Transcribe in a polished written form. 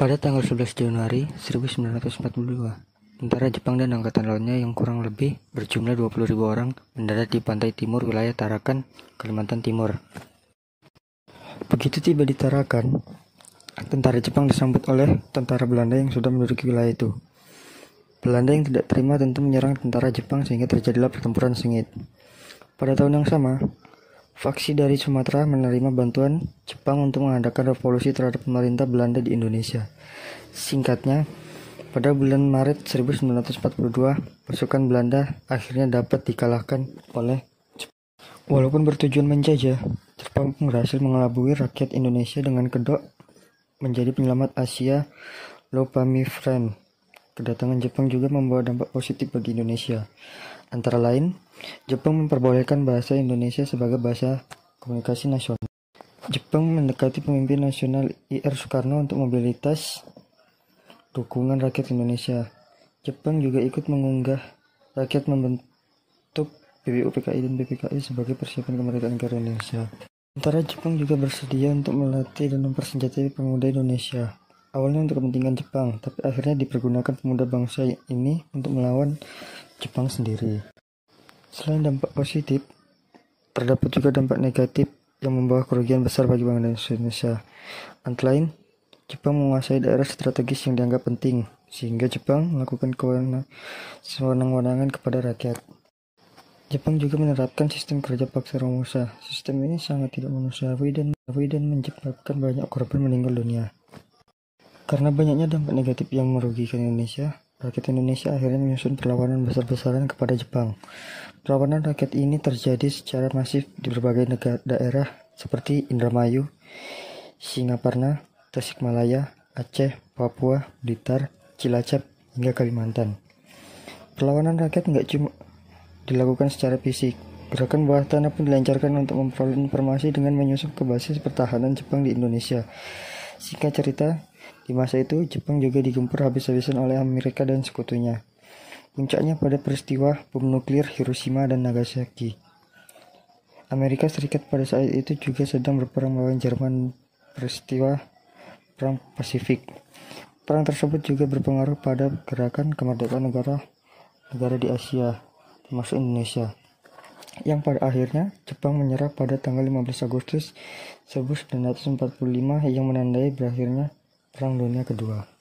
Pada tanggal 11 Januari 1942, tentara Jepang dan angkatan lautnya yang kurang lebih berjumlah 20.000 orang mendarat di pantai timur wilayah Tarakan, Kalimantan Timur. Begitu tiba di Tarakan, tentara Jepang disambut oleh tentara Belanda yang sudah menduduki wilayah itu. Belanda yang tidak terima tentu menyerang tentara Jepang sehingga terjadilah pertempuran sengit. Pada tahun yang sama, faksi dari Sumatera menerima bantuan Jepang untuk mengadakan revolusi terhadap pemerintah Belanda di Indonesia. Singkatnya, pada bulan Maret 1942, pasukan Belanda akhirnya dapat dikalahkan oleh Jepang. Walaupun bertujuan menjajah, Jepang berhasil mengelabui rakyat Indonesia dengan kedok menjadi penyelamat Asia Lopamifren. Kedatangan Jepang juga membawa dampak positif bagi Indonesia. Antara lain, Jepang memperbolehkan bahasa Indonesia sebagai bahasa komunikasi nasional. Jepang mendekati pemimpin nasional Ir Soekarno untuk mobilitas dukungan rakyat Indonesia. Jepang juga ikut mengunggah rakyat membentuk BBUPKI dan BPKI sebagai persiapan kemerdekaan negara Indonesia. Sementara Jepang juga bersedia untuk melatih dan mempersenjatai pemuda Indonesia. Awalnya untuk kepentingan Jepang, tapi akhirnya dipergunakan pemuda bangsa ini untuk melawan Jepang sendiri. Selain dampak positif, terdapat juga dampak negatif yang membawa kerugian besar bagi bangsa Indonesia. Antara lain, Jepang menguasai daerah strategis yang dianggap penting, sehingga Jepang melakukan sewenang-wenangan kepada rakyat. Jepang juga menerapkan sistem kerja paksa Romusa. Sistem ini sangat tidak manusiawi dan menyebabkan banyak korban meninggal dunia. Karena banyaknya dampak negatif yang merugikan Indonesia, rakyat Indonesia akhirnya menyusun perlawanan besar-besaran kepada Jepang. Perlawanan rakyat ini terjadi secara masif di berbagai daerah seperti Indramayu, Singaparna, Tasikmalaya, Aceh, Papua, Blitar, Cilacap, hingga Kalimantan. Perlawanan rakyat nggak cuma dilakukan secara fisik. Gerakan bawah tanah pun dilancarkan untuk memperoleh informasi dengan menyusup ke basis pertahanan Jepang di Indonesia. Singkat cerita, di masa itu Jepang juga digempur habis-habisan oleh Amerika dan sekutunya. Puncaknya pada peristiwa bom nuklir Hiroshima dan Nagasaki. Amerika Serikat pada saat itu juga sedang berperang melawan Jerman, peristiwa Perang Pasifik. Perang tersebut juga berpengaruh pada gerakan kemerdekaan negara di Asia, termasuk Indonesia, yang pada akhirnya Jepang menyerah pada tanggal 15 Agustus 1945 yang menandai berakhirnya Perang Dunia Kedua.